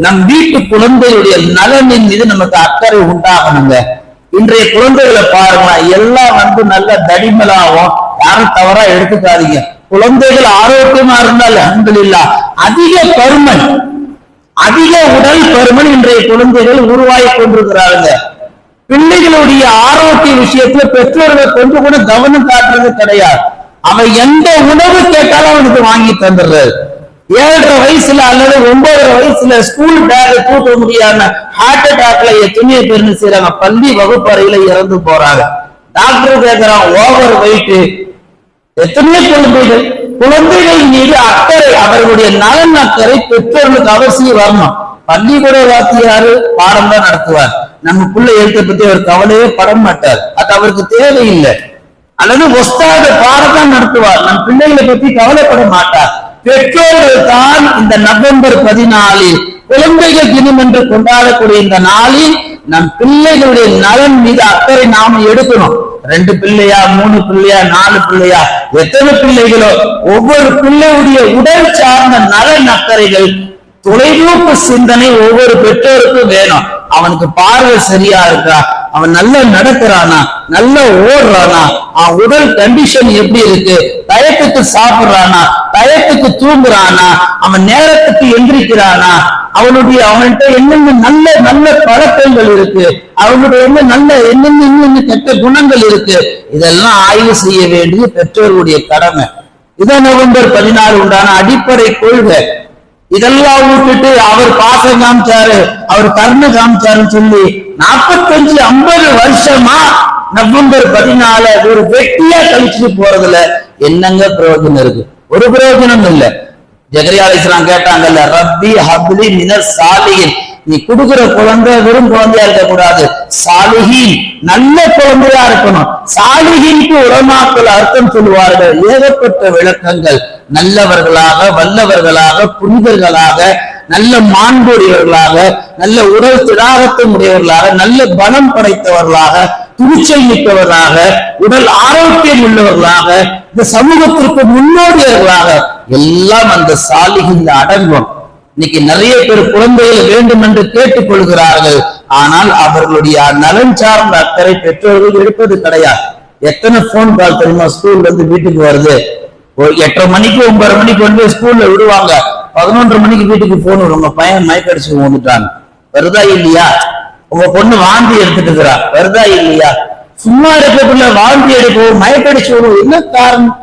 நம் வீட்டு குழந்தைகளுடைய நலனின் மீது நமக்கு அக்கறை உண்டாகணுங்க. இன்றைய குழந்தைகளை பாருங்க, எல்லாம் நல்ல தடிமலாவும், யாரும் தவறா எடுத்துக்காதீங்க. குழந்தைகள் ஆரோக்கியமா இருந்தால் அல்ஹம்துலில்லாஹ். அதிக பருமன், அதிக உடல் பருமன் இன்றைய குழந்தைகள் உருவாகி கொண்டிருக்கிறாருங்க. பிள்ளைகளுடைய ஆரோக்கிய விஷயத்துல பெற்றோர்கள் கொஞ்சம் கூட கவனம் காட்டுறது கிடையாது. அவன் எந்த உணவு கேட்டாலும் அவனுக்கு வாங்கி தந்துடுறாரு. 7.5 வயசுல அல்லது 9.5 வயசுல ஸ்கூல் பேக் தூக்க முடியாம ஹார்ட் அட்டாக்ல எத்தனையோ பேர் செய்யறாங்க, பள்ளி வகுப்பறையில இறந்து போறாங்க. டாக்டர் கேட்கிறான் ஓவர் வெயிட். எத்தனையோ குழந்தைகள் மீது அக்கறை, அவர்களுடைய நலன் அக்கறை பெற்றோர்களுக்கு அவசியம் வரணும். பள்ளிக்கூட வாத்தியாரு பாடம் தான் நடத்துவார், நம்ம பிள்ளை எழுத்தை பத்தி அவர் கவலையே பட மாட்டார், அது அவருக்கு தேவையில்லை. அல்லது ஒஸ்தாத பாடம் தான் நடத்துவார், நம் பிள்ளைகளை பத்தி கவலைப்பட மாட்டார். பெற்றோர்கள் தான் இந்த நவம்பர் 14 குழந்தைகள் தினம் என்று கொண்டாடக்கூடிய இந்த நாளில் நம் பிள்ளைகளுடைய நலன் மீது அக்கறை நாம எடுக்கணும். 2 பிள்ளையா, 3 பிள்ளையா, 4 பிள்ளையா, எத்தனை பிள்ளைகளோ, ஒவ்வொரு பிள்ளையுடைய உடல் சார்ந்த நலன் அக்கறைகள், தொலைநோக்கு சிந்தனை ஒவ்வொரு பெற்றோருக்கும் வேணும். அவனுக்கு பார்வை சரியா இருக்கா, அவன் நல்லா நடக்கிறானா, நல்லா ஓடுறானா, அவன் உடல் கண்டிஷன் எப்படி இருக்கு, டயத்துக்கு சாப்பிடுறானா, டயத்துக்கு தூங்குறானா, அவன் நேரத்துக்கு எந்திரிக்கிறானா, அவன்கிட்ட என்னென்ன நல்ல நல்ல பழக்கங்கள் இருக்கு, அவனுடைய என்னென்ன கெட்ட குணங்கள் இருக்கு, இதெல்லாம் ஆய்வு செய்ய வேண்டியது பெற்றோர்களுடைய கடமை. இதான் நவம்பர் 14 உண்டான அடிப்படை கொள்கை. இதெல்லாம் விட்டுட்டு அவர் பாசம் காமிச்சாரு, அவர் கருணை காமிச்சாருன்னு சொல்லி 45-50 வருஷமா நவம்பர் 14 ஒரு வெட்டியா கழிச்சுட்டு போறதுல என்னங்க பிரயோஜனம் இருக்கு? ஒரு பிரயோஜனம் இல்லை. ஜக்கரியா அலைஹிஸ்ஸலாம் கேட்டாங்கல்ல, ரப்பி ஹப்லி மினஸ் சாலிஹின், நீ கொடுக்கிற குழந்தை வெறும் குழந்தையா இருக்க கூடாது, சாலிஹின் நல்ல குழந்தையா இருக்கணும். சாலிஹின்க்கு உலமாக்கள் அர்த்தம் சொல்லுவார்கள், ஏகப்பட்ட விளக்கங்கள். நல்லவர்களாக, வல்லவர்களாக, புனிதர்களாக, நல்ல மாண்புடையவர்களாக, நல்ல உடல் திடாகத்தம் உடையவர்களாக, நல்ல பலம் படைத்தவர்களாக, துணிச்சல் மிக்கவர்களாக, உடல் ஆரோக்கியம் உள்ளவர்களாக, இந்த சமூகத்திற்கு முன்னோடியவர்களாக எல்லாம் அந்த சாலிஹின் அடங்கும். இன்னைக்கு நிறைய பேர் குழந்தைகள் வேண்டும் என்று கேட்டுக் கொள்கிறார்கள், ஆனால் அவர்களுடைய நலன் சார்ந்த அக்கறை பெற்றோர்கள் எடுப்பது கிடையாது. எத்தனை போன் கால் தெரியுமா ஸ்கூல்ல இருந்து வீட்டுக்கு வருது? 8:30 மணிக்கு 9:30 மணிக்கு வந்து ஸ்கூல்ல விடுவாங்க, 11:30 மணிக்கு வீட்டுக்கு போன் வரும், உங்க பையன் மயக்கடிச்சு வந்துட்டாங்க, வருதா இல்லையா? உங்க பொண்ணு வாந்தி எடுத்துட்டு இருக்கிறா, வருதா இல்லையா? சும்மா இருக்கக்குள்ள வாந்தி எடுக்கவும் மயக்கடிச்சு வரும், என்ன காரணம்?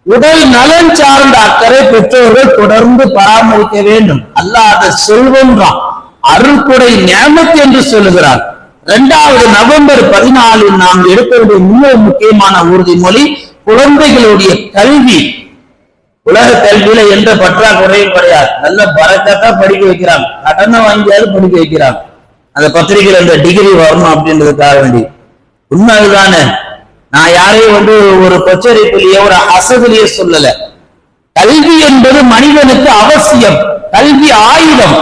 உடல் நலன் சார்ந்த அக்கறை பெற்றோர்கள் தொடர்ந்து பராமரிக்க வேண்டும். அல்லாஹ் அதை செல்வம்ன்றான், அருள்கொடை நியமத் என்று சொல்லுகிறார். 2வது நவம்பர் 14 நாம் எடுக்க வேண்டிய மிக முக்கியமான உறுதிமொழி குழந்தைகளுடைய கல்வி. உலக கல்வியில எந்த பற்றாக்குறையும் கிடையாது, நல்ல பரக்கத்தா படிக்க வைக்கிறாங்க, கடனை வாங்கியாவது படிக்க வைக்கிறாங்க. அந்த பத்திரிகையில் அந்த டிகிரி வரணும் அப்படின்றதுக்காக வேண்டி. உண்மை அதுதானே. நான் யாரையும் ஒரு கொச்சரிப்பிலேயே ஒரு அசதிலேயே சொல்லல. கல்வி என்பது மனிதனுக்கு அவசியம், கல்வி ஆயுதம்,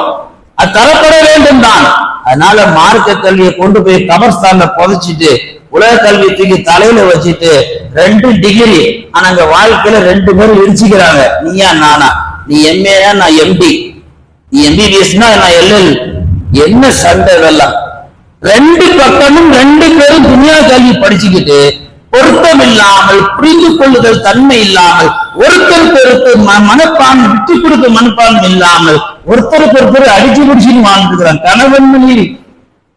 அது தரப்பட வேண்டும் தான். அதனால மார்க்க கல்வியை கொண்டு போய் கபர்ஸ்தான்ல புதைச்சிட்டு உலக கல்வி தூக்கி தலையில வச்சுட்டு 2 டிகிரி, ஆனா அங்க வாழ்க்கையில 2 பேரும் இடிச்சுக்கிறாங்க. நீயா நானா? நீ எம்ஏ நான் எம்டி, நீ எம்பிபிஎஸ்னா நான் எல்எல். என்ன சண்டை இதெல்லாம்? 2 பக்கமும் 2 பேரும் துனியா கல்வி படிச்சுக்கிட்டு பொருத்தம் இல்லாமல், புரிந்து கொள்ளுதல் தன்மை இல்லாமல், ஒருத்தருக்கு மனப்பான்மை, விட்டு கொடுக்க மனப்பான்மை இல்லாமல் ஒருத்தருக்கு ஒருத்தர் அடிச்சு பிடிச்சின்னு வாழ்ந்துக்கிறான் கணவன் மனைவி.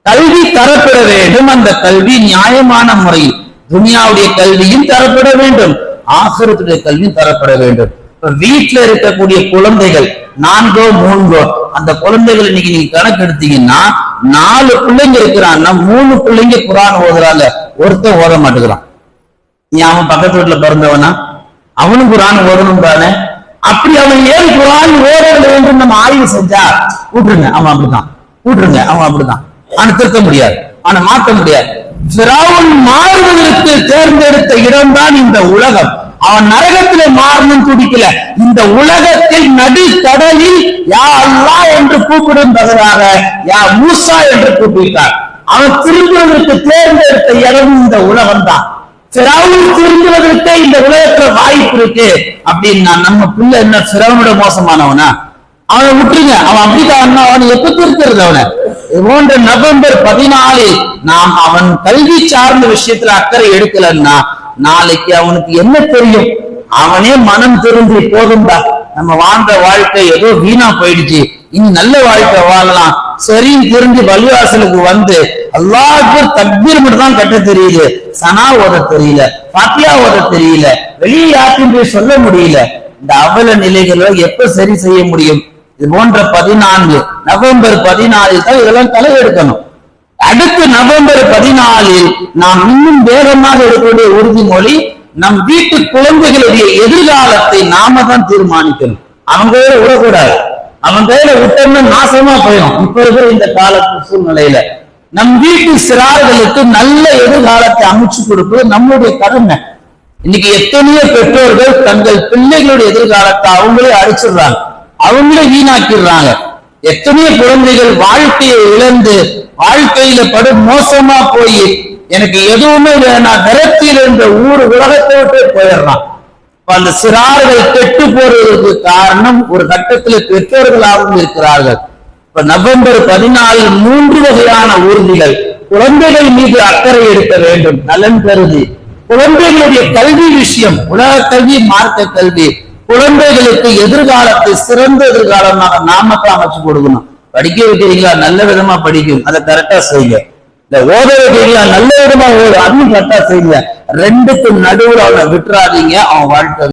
கல்வி தரப்பட வேண்டும், அந்த கல்வி நியாயமான முறையில். துனியாவுடைய கல்வியும் தரப்பட வேண்டும், ஆகிரத்துடைய கல்வியும் தரப்பட வேண்டும். வீட்டுல இருக்கக்கூடிய குழந்தைகள் 4 3 அந்த குழந்தைகள் இன்னைக்கு நீங்க கணக்கு எடுத்தீங்கன்னா 4 பிள்ளைங்க இருக்கிறான்னா 3 பிள்ளைங்க குர்ஆன் ஓதுறாங்க, ஒருத்தன் ஓத மாட்டேங்கிறான். நீ அவன் பக்கத்து வீட்டுல பிறந்தவனா? அவனும் குர்ஆன் ஓதணும் தானே? அப்படி அவன் ஏன் குர்ஆன் ஓதவில்லை என்று நம்ம ஆய்வு செஞ்சா கூட்டுருங்க, அவன் அப்படித்தான், கூட்டுருங்க, அவன் அப்படித்தான். ஆனா திருத்த முடியாது, ஆனா மாற்ற முடியாது. ஃபிரௌன் மாறுவதற்கு தேர்ந்தெடுத்த இடம்தான் இந்த உலகம். அவன் நரகத்திலே மாறணும் துடிக்கல, இந்த உலகத்தில் நடு கடலில் யா அல்லாஹ் என்று கூப்பிடும் பதிலாக யா மூசா என்று கூப்பிட்டார். அவன் திரும்புவதற்கு தேர்ந்தெடுத்த இடம் இந்த உலகம் தான். ஃபிரௌன் திரும்புவதற்கு இந்த உலகத்துல வாய்ப்பு இருக்கு அப்படின்னா நம்ம பிள்ளை என்ன ஃபிரௌனோட மோசமானவனா? அவனை விட்டுருங்க, அவன் அப்படித்தான், அவனை எப்ப திருத்துறது அவனை? இது போன்ற நவம்பர் 14 நாம் அவன் கல்வி சார்ந்த விஷயத்துல அக்கறை எடுக்கலன்னா நாளைக்கு அவனுக்கு என்ன தெரியும்? அவனே மனம் திரும்பி போதும்டா, நம்ம வாழ்ந்த வாழ்க்கை ஏதோ வீணா போயிடுச்சு, இனி நல்ல வாழ்க்கை வாழலாம், சரின்னு திரும்பி பள்ளிவாசலுக்கு வந்து அல்லாஹ்வுக்கு தக்பீர் மட்டும் தான் கட்ட தெரியுது, சனா ஓத தெரியல, ஃபாத்தியா ஓத தெரியல, வெளியே யாருக்கும் போய் சொல்ல முடியல. இந்த அவல நிலைகளை எப்ப சரி செய்ய முடியும்? இது போன்ற 14 நவம்பர் 14 தான் இதெல்லாம் தலையெடுக்கணும். அடுத்து நவம்பர் 14 நாம் இன்னும் வேகமாக எடுக்கக்கூடிய உறுதிமொழி, நம் வீட்டு குழந்தைகளுடைய எதிர்காலத்தை நாம தான் தீர்மானிக்கணும். அவங்க கையில விடக்கூடாது. அவன் கையில விட்டோம்னா நாசமா போயிடும். இப்ப இருக்கிற இந்த கால சூழ்நிலையில நம் வீட்டு சிறார்களுக்கு நல்ல எதிர்காலத்தை அமைச்சு கொடுப்பது நம்முடைய கடமை. இன்னைக்கு எத்தனையோ பெற்றோர்கள் தங்கள் பிள்ளைகளுடைய எதிர்காலத்தை அவங்களே அடிச்சிடுறாங்க, அவங்களே வீணாக்கிடுறாங்க. எத்தனையோ குழந்தைகள் வாழ்க்கையை இழந்து வாழ்க்கையில படு மோசமா போய் எனக்கு எதுவுமே நான் விரக்தியில் என்ற ஊர் உலகத்தை விட்டு போயிடுறான். அந்த சிறார்கள் கெட்டு போறதுக்கு காரணம் ஒரு கட்டத்தில் பெற்றோர்களாகவும் இருக்கிறார்கள். இப்ப நவம்பர் 14 3 வகையான உறுதிகள். குழந்தைகள் மீது அக்கறை எடுக்க வேண்டும் நலன் கருதி. குழந்தைகளுடைய கல்வி விஷயம், உலக கல்வி, மார்க்க கல்வி, குழந்தைகளுக்கு எதிர்காலத்தை சிறந்த எதிர்காலமாக நாம தான் அமைச்சு கொடுக்கணும். படிக்க வைக்கிறீங்களா, நல்ல விதமா படிக்கும், அதை கரெக்டா செய்யுங்க. இந்த ஓத வைக்கிறீங்களா, நல்ல விதமா ஓடும், அதுவும் கரெக்டா செய்யுங்க. ரெண்டுக்கும் நடுவில் அவனை விட்டுறாதீங்க, அவன் வாழ்க்கை